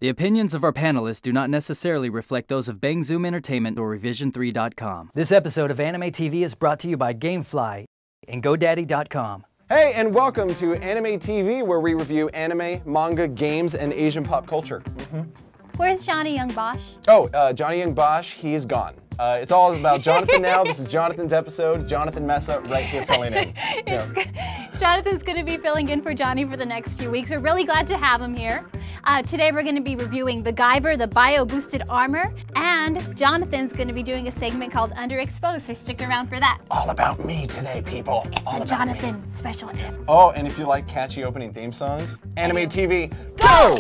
The opinions of our panelists do not necessarily reflect those of Bang Zoom Entertainment or Revision3.com. This episode of AnimeTV is brought to you by Gamefly and GoDaddy.com. Hey, and welcome to AnimeTV, where we review anime, manga, games, and Asian pop culture. Where's Johnny Young Bosch? Oh, Johnny Young Bosch, he's gone. It's all about Jonathan now. This is Jonathan's episode. Jonathan Messa right here filling in. Jonathan's going to be filling in for Johnny for the next few weeks. We're really glad to have him here. Today we're going to be reviewing the Guyver, the Bioboosted armor, and Jonathan's going to be doing a segment called Underexposed, so stick around for that. All about me today, people. It's all a Jonathan special. Oh, and if you like catchy opening theme songs, AnimeTV, go!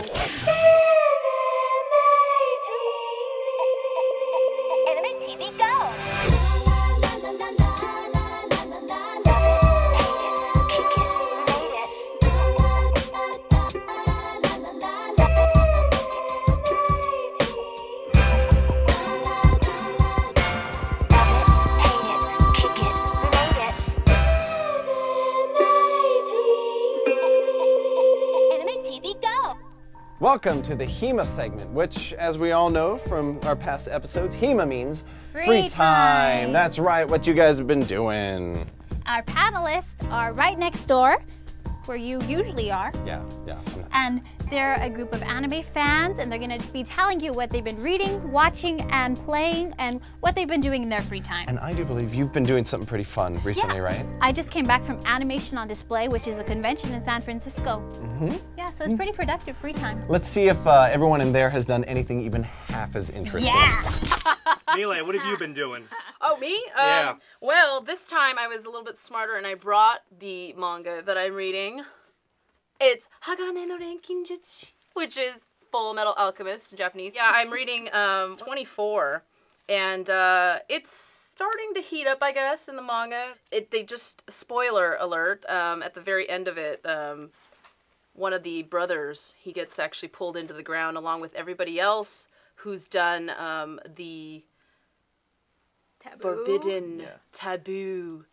Welcome to the HEMA segment, which, as we all know from our past episodes, HEMA means free time. That's right, what you guys have been doing. Our panelists are right next door, where you usually are. Yeah. And they're a group of anime fans, and they're going to be telling you what they've been reading, watching, and playing, and what they've been doing in their free time. And I do believe you've been doing something pretty fun recently, right? I just came back from Animation on Display, which is a convention in San Francisco. Yeah, so it's pretty productive free time. Let's see if everyone in there has done anything even half as interesting. Yeah! Mile, what have you been doing? Oh, me? Yeah. Well, this time I was a little bit smarter and I brought the manga that I'm reading. It's Hagane no Renkinjutsu, which is Full Metal Alchemist in Japanese. Yeah, I'm reading 24, and it's starting to heat up, I guess, in the manga. They just, spoiler alert, at the very end of it, one of the brothers, he gets actually pulled into the ground along with everybody else who's done the forbidden taboo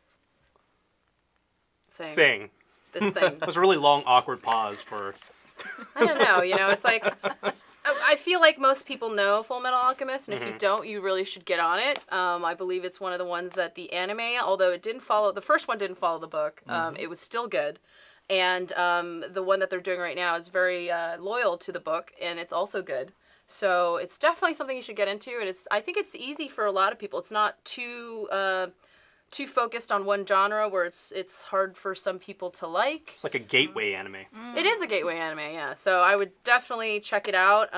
thing. This thing. That was a really long, awkward pause for... I don't know, you know, it's like... I feel like most people know Full Metal Alchemist, and if you don't, you really should get on it. I believe it's one of the ones that the anime, although it didn't follow... The first one didn't follow the book. It was still good. And the one that they're doing right now is very loyal to the book, and it's also good. So it's definitely something you should get into, and I think it's easy for a lot of people. It's not too focused on one genre where it's hard for some people to like. It's like a gateway anime. It is a gateway anime, yeah. So I would definitely check it out.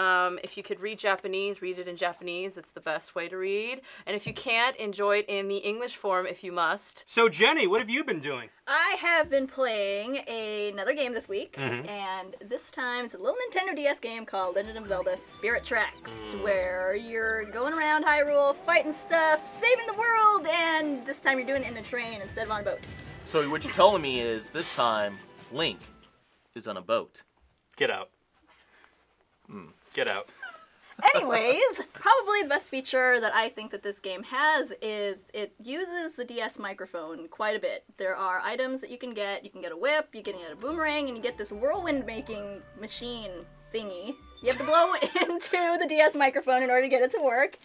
If you could read Japanese, read it in Japanese. It's the best way to read. And if you can't, enjoy it in the English form if you must. So Jenny, what have you been doing? I have been playing another game this week, and this time it's a little Nintendo DS game called Legend of Zelda Spirit Tracks, where you're going around Hyrule, fighting stuff, saving the world, and this time you're doing it in a train instead of on a boat. So what you're telling me is this time Link is on a boat. Get out. Get out. Anyways, probably the best feature that I think that this game has is it uses the DS microphone quite a bit. There are items that you can get. You can get a whip, you can get a boomerang, and you get this whirlwind making machine thingy. You have to blow into the DS microphone in order to get it to work.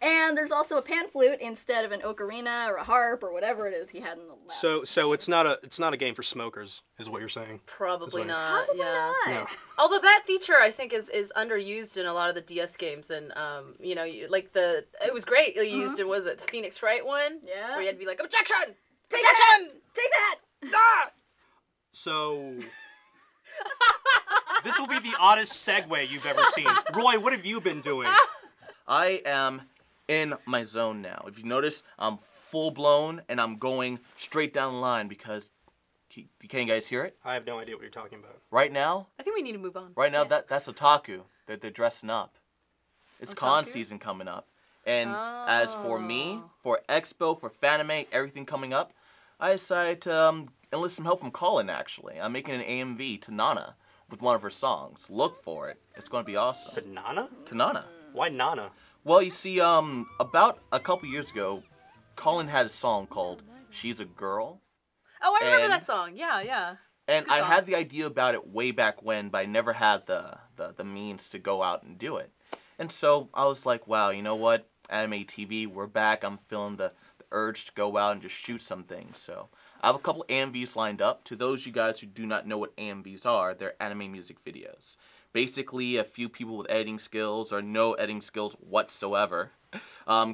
And there's also a pan flute instead of an ocarina or a harp or whatever it is he had in the last. So it's not a game for smokers, is what you're saying. Probably not. Probably yeah. not. Although that feature I think is underused in a lot of the DS games, and you know, like it was great. You used it, was it the Phoenix Wright one? Yeah. Where you had to be like, objection! Take Objection! that! Take that! Ah! So this will be the oddest segue you've ever seen. Roy, what have you been doing? I am in my zone now. If you notice, I'm full blown and I'm going straight down the line because, can you guys hear it? I have no idea what you're talking about. Right now? I think we need to move on. Right now, that's otaku. They're dressing up. It's con Otaku? season coming up. And as for me, for Expo, for Fanime, everything coming up, I decided to enlist some help from Colin, actually. I'm making an AMV to Nana with one of her songs. Look for it. It's going to be awesome. To Nana? To Nana. Why Nana? Well, you see, about a couple years ago, Colin had a song called She's a Girl. Oh, I remember And- that song. Yeah, yeah. And I had the idea about it way back when, but I never had the means to go out and do it. And so I was like, wow, you know what? AnimeTV, we're back. I'm feeling the urge to go out and just shoot some things. So I have a couple AMVs lined up. To those you guys who do not know what AMVs are, they're anime music videos. Basically, a few people with editing skills or no editing skills whatsoever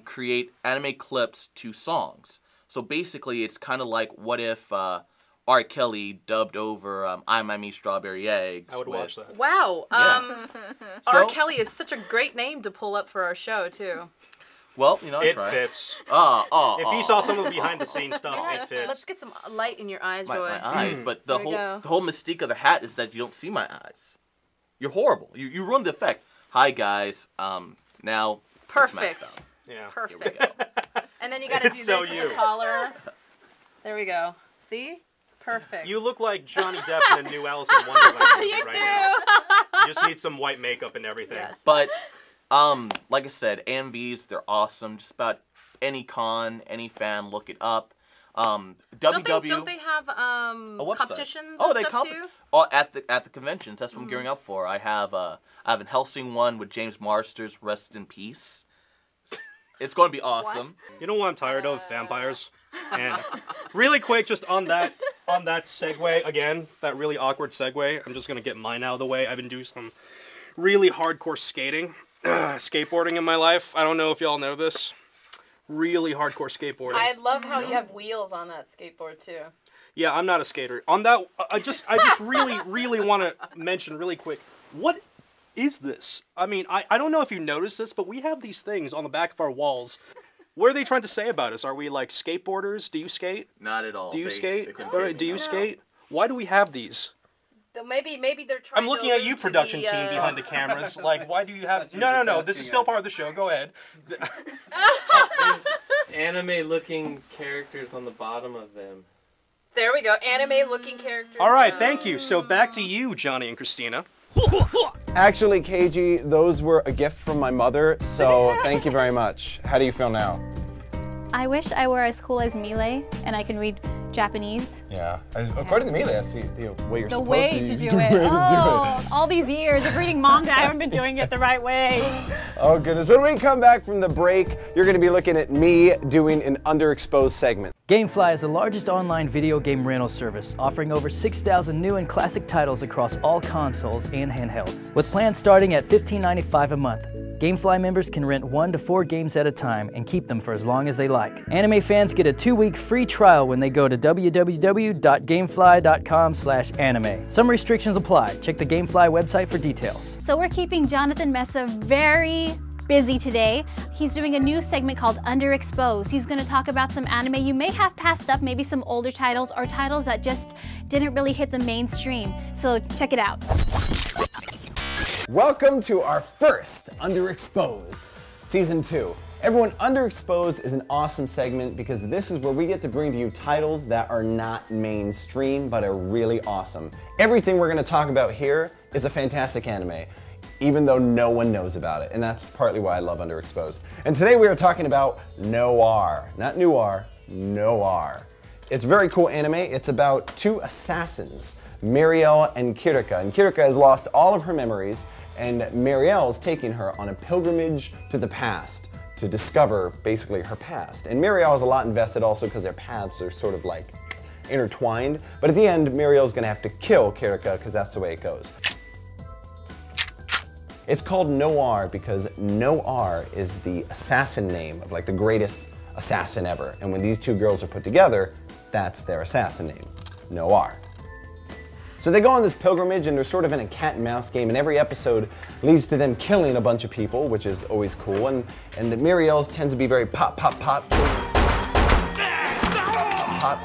create anime clips to songs. So basically, it's kind of like what if R. Kelly dubbed over I Might Meet Strawberry Eggs. I would watch that. Wow. Yeah. R. Kelly is such a great name to pull up for our show, too. Well, you know, it try. fits. If you saw some of the behind-the-scenes stuff, it fits. Let's get some light in your eyes, Roy. My eyes, but the whole mystique of the hat is that you don't see my eyes. You're horrible. You ruined the effect. Hi guys. Now. Perfect. Yeah. Perfect. And then you got to do this with the collar. There we go. See? Perfect. You look like Johnny Depp in the new Alice in Wonderland movie You right do. now. You just need some white makeup and everything. Yes. But, like I said, AMVs, they're awesome. Just about any con, any fan, look it up. Don't they have competitions and stuff too? Oh, at the conventions. That's what I'm gearing up for. I have an Helsing one with James Marsters, rest in peace. It's going to be awesome. What? You know what I'm tired of? Vampires. And really quick, just on that segue again, that really awkward segue. I'm just gonna get mine out of the way. I've been doing some really hardcore skateboarding in my life. I don't know if y'all know this. Really hardcore skateboarding. I love how you have wheels on that skateboard too. Yeah, I'm not a skater. On that, I just really want to mention really quick. What is this? I mean, I don't know if you noticed this, but we have these things on the back of our walls. What are they trying to say about us? Are we like skateboarders? Do you skate? Not at all. Do you skate? Do you skate? Why do we have these? Maybe they're trying. I'm looking at you, production team behind the cameras. Like, why do you have? No. This is still part of the show. Go ahead. There's anime-looking characters on the bottom of them. There we go. Anime-looking characters. All right, thank you. So back to you, Johnny and Christina. Actually, KG, those were a gift from my mother, so thank you very much. How do you feel now? I wish I were as cool as Mile and I can read Japanese. Yeah. According to Mile, that's the way you're The supposed way to do it. Oh, all these years of reading manga, I haven't been doing it the right way. Oh goodness. When we come back from the break, you're going to be looking at me doing an Underexposed segment. Gamefly is the largest online video game rental service, offering over 6,000 new and classic titles across all consoles and handhelds. With plans starting at $15.95 a month, Gamefly members can rent 1 to 4 games at a time and keep them for as long as they like. Anime fans get a 2-week free trial when they go to www.gamefly.com/anime. Some restrictions apply. Check the Gamefly website for details. So we're keeping Jonathan Mesa very busy today. He's doing a new segment called Underexposed. He's going to talk about some anime you may have passed up, maybe some older titles or titles that just didn't really hit the mainstream. So check it out. Welcome to our first Underexposed, Season 2. Everyone, Underexposed is an awesome segment because this is where we get to bring to you titles that are not mainstream but are really awesome. Everything we're going to talk about here is a fantastic anime, even though no one knows about it, and that's partly why I love Underexposed. And today we are talking about Noir. Not noir, Noir. It's a very cool anime. It's about 2 assassins, Marielle and Kirika. And Kirika has lost all of her memories, and Marielle is taking her on a pilgrimage to the past to discover basically her past. And Marielle is a lot invested also because their paths are sort of like intertwined. But at the end, Marielle's gonna have to kill Kirika because that's the way it goes. It's called Noir because Noir is the assassin name of like the greatest assassin ever. And when these 2 girls are put together, that's their assassin name, Noir. So they go on this pilgrimage and they're sort of in a cat and mouse game, and every episode leads to them killing a bunch of people, which is always cool. And Marielle's tends to be very pop,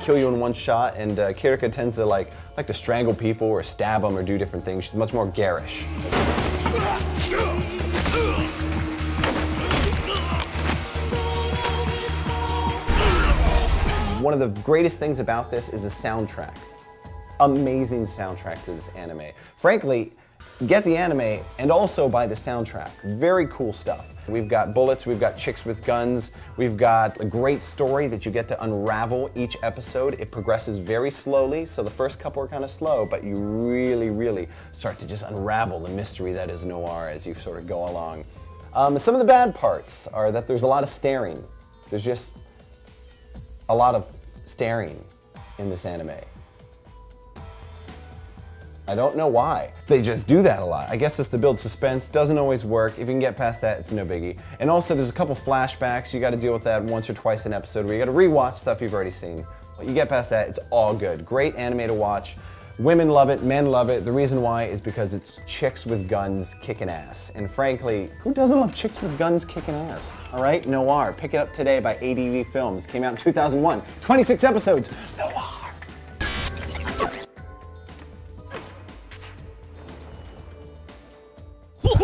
kill you in one shot, and Kirika tends to like to strangle people or stab them or do different things. She's much more garish. One of the greatest things about this is the soundtrack. Amazing soundtrack to this anime. Frankly, Get the anime and also buy the soundtrack. Very cool stuff. We've got bullets, we've got chicks with guns, we've got a great story that you get to unravel each episode. It progresses very slowly, so the first couple are kind of slow, but you really, really start to just unravel the mystery that is noir as you sort of go along. Some of the bad parts are that there's a lot of staring. There's just a lot of staring in this anime. I don't know why. They just do that a lot. I guess it's to build suspense. Doesn't always work. If you can get past that, it's no biggie. And also, there's a couple flashbacks. You got to deal with that once or twice an episode where you got to rewatch stuff you've already seen. But you get past that, it's all good. Great anime to watch. Women love it, men love it. The reason why is because it's chicks with guns kicking ass. And frankly, who doesn't love chicks with guns kicking ass? All right, Noir. Pick it up today by ADV Films. Came out in 2001. 26 episodes. Noir.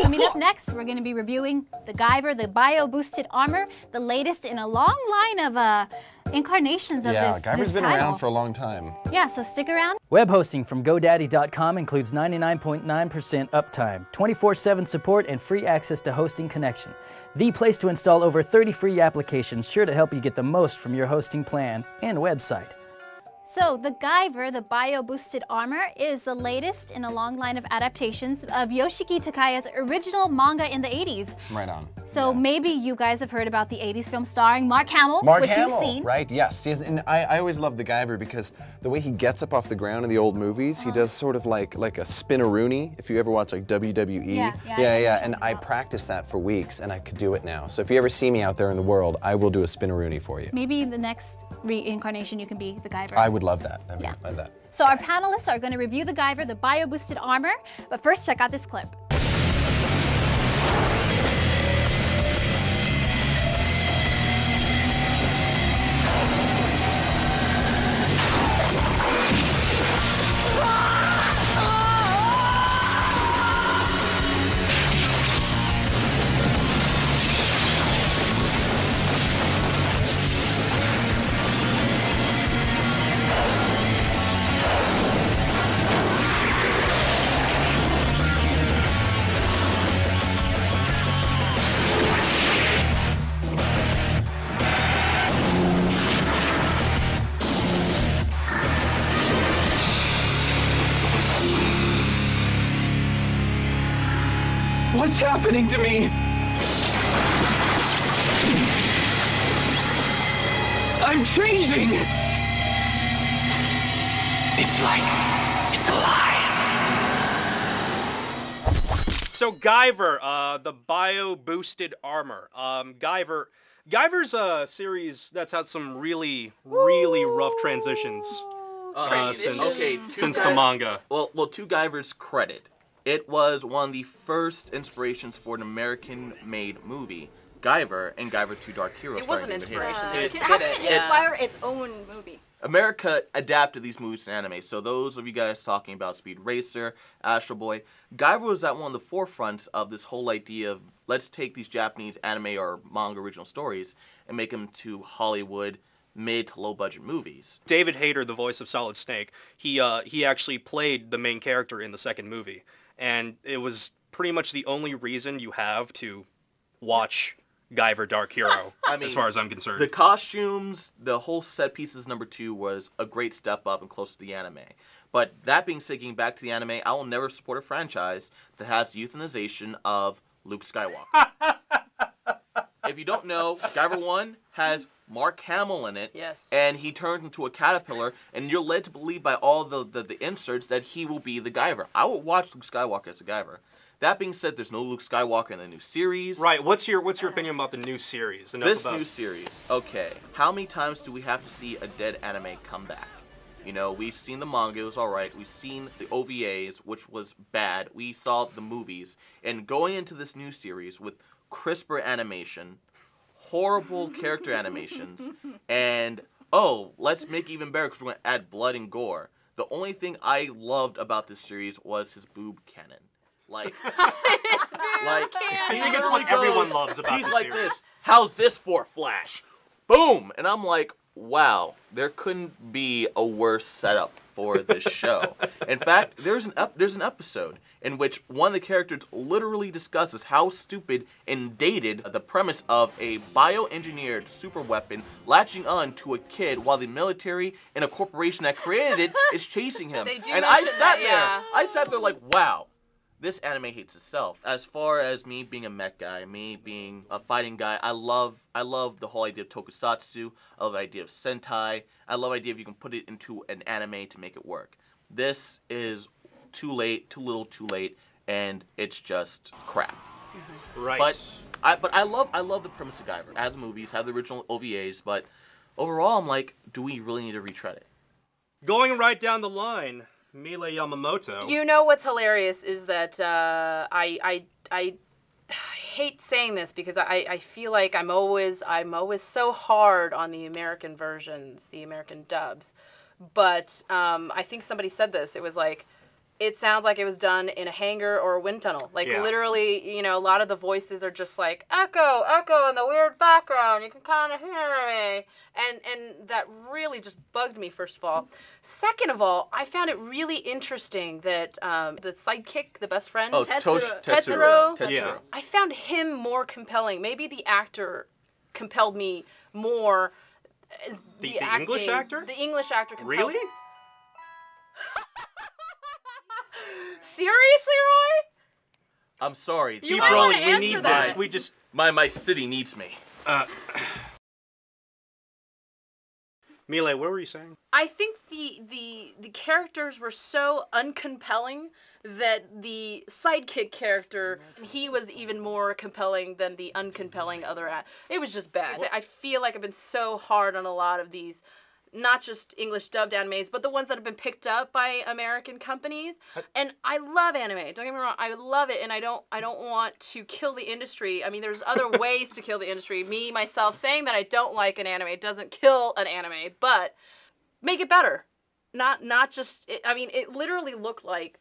Coming up next, we're going to be reviewing the Guyver, the Bioboosted Armor, the latest in a long line of incarnations of this Guyver's been title. around for a long time. Yeah, so stick around. Web hosting from GoDaddy.com includes 99.9% uptime, 24/7 support, and free access to hosting connection. The place to install over 30 free applications sure to help you get the most from your hosting plan and website. So, the Guyver, the Bioboosted Armor, is the latest in a long line of adaptations of Yoshiki Takaya's original manga in the 80s. Right on. So maybe you guys have heard about the 80s film starring Mark Hamill, which you've seen. Right, yes. And I always love the Guyver because the way he gets up off the ground in the old movies, he does sort of like a spin-a-rooney, if you ever watch like WWE. Yeah. And I practiced that for weeks and I could do it now. So if you ever see me out there in the world, I will do a spin-a-rooney for you. Maybe the next reincarnation you can be the Guyver. I would love that. I would Yeah. love that. So our panelists are going to review the Guyver, the Bioboosted Armor, but first check out this clip. What's happening to me? I'm changing! It's like it's alive. So Guyver, the Bio-Boosted Armor. Guyver's a series that's had some really rough transitions since the manga. Well, to Guyver's credit, it was one of the first inspirations for an American-made movie, Guyver, and Guyver 2 Dark Heroes. It was an inspiration. They just How did it. did it inspire its own movie? America adapted these movies to anime. So those of you guys talking about Speed Racer, Astro Boy, Guyver was at one of the forefronts of this whole idea of let's take these Japanese anime or manga original stories and make them to Hollywood mid to low budget movies. David Hayter, the voice of Solid Snake, he actually played the main character in the second movie, and it was pretty much the only reason you have to watch Guyver Dark Hero, I mean, as far as I'm concerned. The costumes, the whole set pieces number 2 was a great step up and close to the anime. But that being said, getting back to the anime, I will never support a franchise that has the euthanization of Luke Skywalker. If you don't know, Guyver 1 has Mark Hamill in it, Yes. and he turns into a caterpillar, and you're led to believe by all the inserts that he will be the Guyver. I will watch Luke Skywalker as a Guyver. That being said, there's no Luke Skywalker in the new series. Right. What's your opinion about the new series? New series. Okay. How many times do we have to see a dead anime come back? You know, we've seen the manga, it was alright. We've seen the OVAs, which was bad. We saw the movies. And going into this new series with crisper animation, horrible character animations, and, oh, let's make it even better because we're going to add blood and gore. The only thing I loved about this series was his boob cannon. Like, I think it's what everyone loves about he's this like series. this. How's this for Flash? Boom! And I'm like, wow, there couldn't be a worse setup for this show. In fact, there's an episode in which one of the characters literally discusses how stupid and dated the premise of a bioengineered super weapon latching on to a kid while the military and a corporation that created it is chasing him. They do And I mention sat that, yeah. I sat there like, wow. This anime hates itself. As far as me being a mech guy, me being a fighting guy, I love the whole idea of tokusatsu. I love the idea of sentai. I love the idea if you can put it into an anime to make it work. This is too late, too little, too late, and it's just crap. Right. But I love the premise of Guyver. I have the movies, I have the original OVAs, but overall I'm like, do we really need to retread it? Going right down the line, Mila Yamamoto. You know what's hilarious is that I hate saying this because I feel like I'm always so hard on the American versions, the American dubs, but I think somebody said this. It was like, it sounds like it was done in a hangar or a wind tunnel. Like literally, you know, a lot of the voices are just like echo in the weird background. You can kind of hear me, and that really just bugged me. First of all, second of all, I found it really interesting that the sidekick, the best friend, Tetsuro. Yeah. I found him more compelling. Maybe the actor compelled me more. The English actor? The English actor compelled Really? me. Seriously, Roy? I'm sorry. You Keep might rolling. wanna We answer need that. this. We just. My city needs me. Mila, what were you saying? I think the characters were so uncompelling that the sidekick character, he was even more compelling than the uncompelling other. It was just bad. I feel like I've been so hard on a lot of these, not just English dubbed animes, but the ones that have been picked up by American companies. And I love anime. Don't get me wrong, I love it, and I don't want to kill the industry. I mean, there's other ways to kill the industry. Me, myself, saying that I don't like an anime doesn't kill an anime, but make it better. Not just, I mean, it literally looked like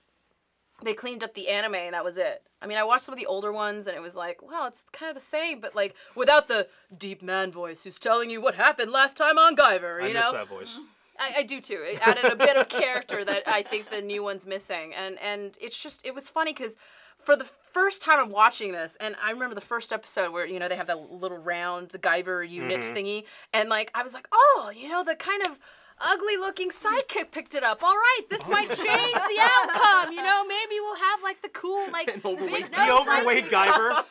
they cleaned up the anime and that was it. I mean, I watched some of the older ones and it was like, well, it's kind of the same, but like without the deep man voice who's telling you what happened last time on Guyver, you know? I miss that voice. I do too. It added a bit of character that I think the new one's missing. And it's just, it was funny because for the first time I'm watching this, and I remember the first episode where, you know, they have that little round, the Guyver unit thingy, and like, I was like, oh, you know, the kind of ugly looking sidekick picked it up. All right, this might change the outcome. You know, maybe we'll have like the cool, like big the overweight Guyver.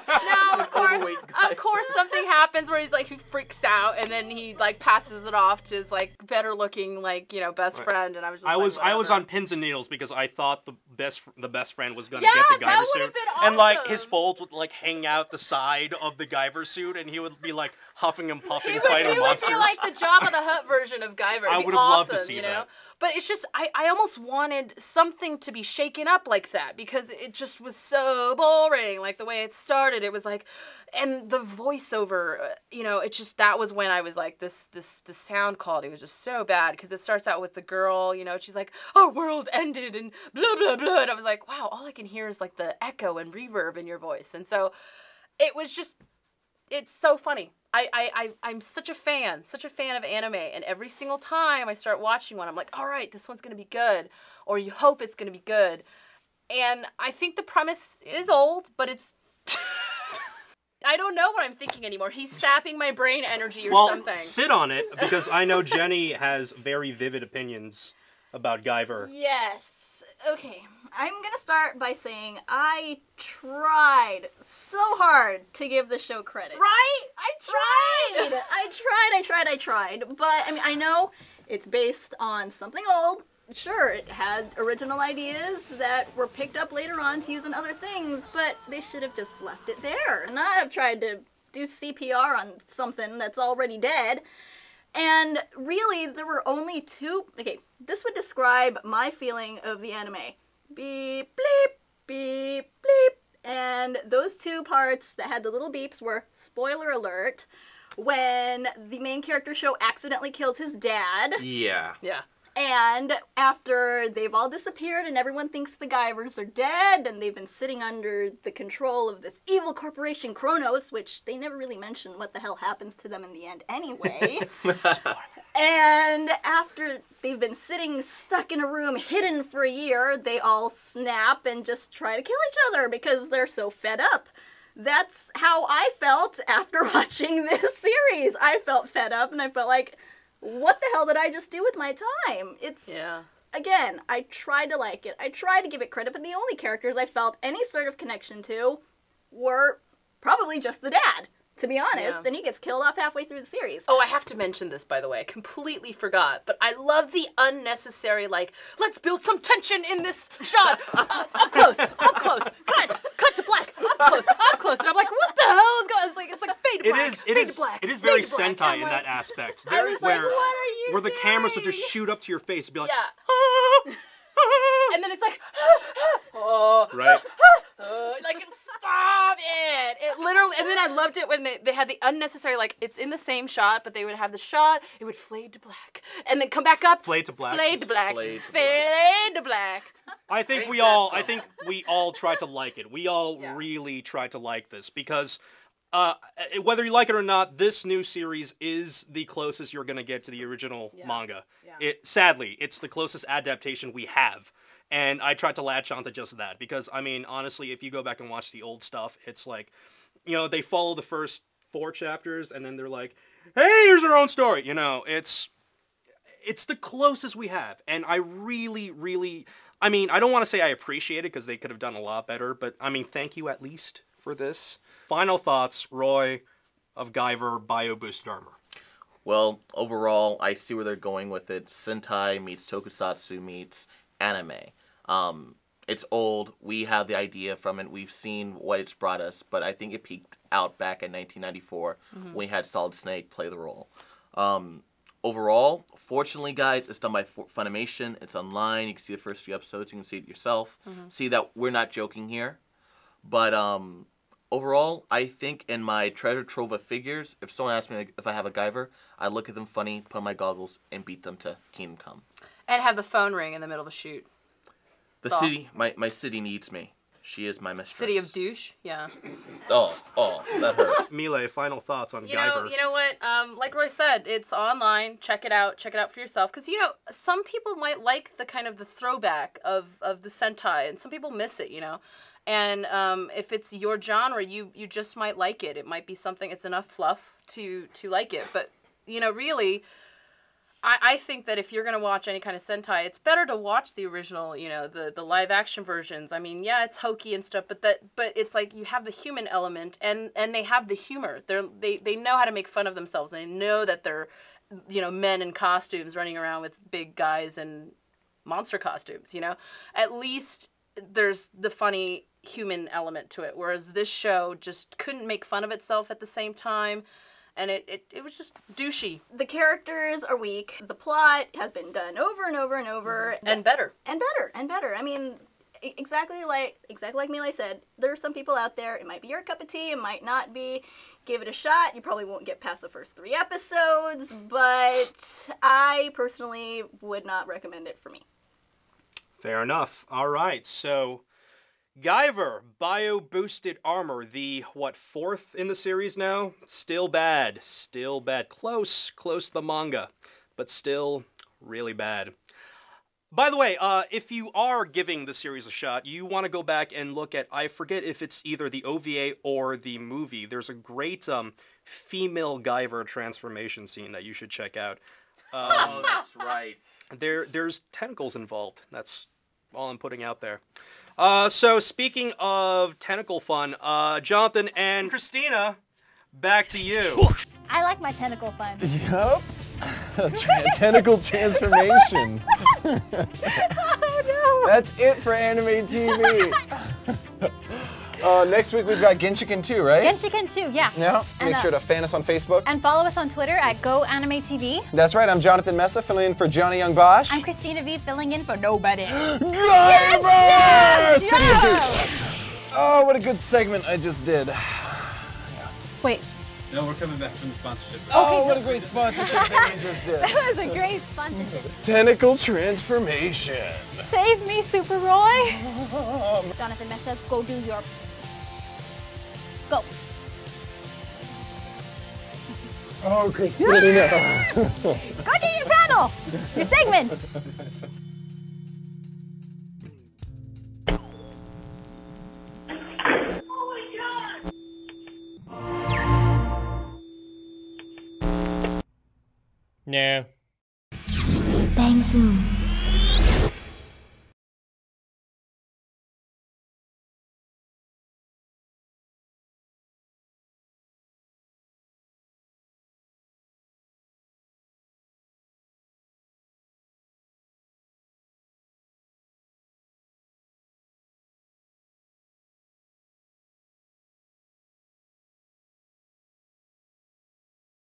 No, of course, something happens where he's like, he freaks out, and then he like passes it off to his like better looking, like, you know, best friend. And I was just I was on pins and needles because I thought the best friend was gonna get the Guyver suit, and like his folds would like hang out the side of the Guyver suit, and he would be like huffing and puffing, fighting monsters. He would be like the Jabba the Hutt version of Guyver. I would have loved to see that. But it's just, I almost wanted something to be shaken up like that because it just was so boring. Like the way it started, it was like, and the voiceover, you know, it just, that was when I was like, the sound quality was just so bad because it starts out with the girl, you know, she's like, our world ended and blah, blah, blah. And I was like, wow, all I can hear is like the echo and reverb in your voice. And so it was just, it's so funny. I'm such a fan of anime, and every single time I start watching one, I'm like, all right, this one's going to be good, or you hope it's going to be good. And I think the premise is old, but it's, I don't know what I'm thinking anymore. He's sapping my brain energy or something. Sit on it, because I know Jenny has very vivid opinions about Guyver. Yes. Okay, I'm gonna start by saying I tried so hard to give the show credit. Right? I tried. But, I mean, I know it's based on something old. Sure, it had original ideas that were picked up later on to use in other things, but they should have just left it there and not have tried to do CPR on something that's already dead. And really, there were only two... Okay, this would describe my feeling of the anime. Beep, bleep, beep, bleep. And those two parts that had the little beeps were, spoiler alert, when the main character show accidentally kills his dad. Yeah. Yeah. And after they've all disappeared and everyone thinks the Guyvers are dead and they've been sitting under the control of this evil corporation Kronos, which they never really mention what the hell happens to them in the end anyway. And after they've been sitting stuck in a room hidden for a year, they all snap and just try to kill each other because they're so fed up. That's how I felt after watching this series. I felt fed up and I felt like, what the hell did I just do with my time? It's, again, I tried to like it. I tried to give it credit, but the only characters I felt any sort of connection to were probably just the dad, to be honest, and he gets killed off halfway through the series. Oh, I have to mention this, by the way. I completely forgot, but I love the unnecessary, like, let's build some tension in this shot. Up close, cut to black, up close. And I'm like, what the hell is going on? It's like fade to black, fade to black. It is very Sentai in that aspect. I was like, what are you Where the doing? cameras will just shoot up to your face and be like, and then it's like, right? Like, stop it! It literally, and then I loved it when they had the unnecessary, like, it's in the same shot, but they would have the shot, it would fade to black, and then come back up. Fade to black. Fade to black. Fade to black. I think we all tried to like it. We all really tried to like this because whether you like it or not, this new series is the closest you're going to get to the original manga. Sadly, it's the closest adaptation we have. And I tried to latch onto just that because, I mean, honestly, if you go back and watch the old stuff, it's like, you know, they follow the first 4 chapters and then they're like, hey, here's our own story. You know, it's the closest we have. And I really, I mean, I don't want to say I appreciate it because they could have done a lot better, but I mean, thank you at least for this. Final thoughts, Roy, of Guyver Bioboosted Armor. Well, overall, I see where they're going with it. Sentai meets Tokusatsu meets anime. It's old. We have the idea from it. We've seen what it's brought us, but I think it peaked out back in 1994 when we had Solid Snake play the role. Overall, fortunately, guys, it's done by Funimation. It's online. You can see the first few episodes. You can see it yourself. See that we're not joking here. But overall, I think in my treasure trove of figures, if someone asks me if I have a Guyver, I look at them funny, put on my goggles, and beat them to Kingdom Come. And have the phone ring in the middle of a shoot. The city, my city needs me. She is my mistress. City of douche, yeah. oh, that hurts. Mile, final thoughts on You Guyver. know what? Like Roy said, it's online. Check it out for yourself. Because you know, some people might like the kind of the throwback of the Sentai, and some people miss it. You know, and if it's your genre, you just might like it. It might be something. It's enough fluff to like it. But you know, really. I think that if you're going to watch any kind of Sentai, it's better to watch the original, you know, the live action versions. I mean, yeah, it's hokey and stuff, but it's like you have the human element and they have the humor. They know how to make fun of themselves. They know that they're, you know, men in costumes running around with big guys in monster costumes, you know. At least there's the funny human element to it, whereas this show just couldn't make fun of itself at the same time. And it was just douchey. The characters are weak. The plot has been done over and over and over. And better. And better. And better. I mean, exactly like Mile said, there are some people out there, it might be your cup of tea, it might not be. Give it a shot. You probably won't get past the first 3 episodes, but I personally would not recommend it for me. Fair enough. All right, so Guyver, Bio-Boosted Armor, the, 4th in the series now? Still bad. Still bad. Close to the manga, but still really bad. By the way, if you are giving the series a shot, you want to go back and look at, I forget if it's either the OVA or the movie. There's a great female Guyver transformation scene that you should check out. Oh, that's right. There's tentacles involved. That's all I'm putting out there. So speaking of tentacle fun, Jonathan and Christina, back to you. I like my tentacle fun. Yup. Tentacle transformation. Oh no. That's it for AnimeTV. Next week we've got Genshiken 2, right? Genshiken 2, yeah. Yeah. Make sure to fan us on Facebook. And follow us on Twitter at GoAnimeTV. That's right. I'm Jonathan Messa, filling in for Johnny Young Bosch. I'm Christina V, filling in for nobody. Guyver! Yes! City of Douche! Oh, what a good segment I just did. Wait. No, we're coming back from the sponsorship. Oh, what a great sponsorship that we just did. That was a great sponsorship. Tentacle transformation. Save me, Super Roy. Jonathan Messa, go do your... Go. Oh, Christina. Go to your panel! Your segment! No. Bang Zoom.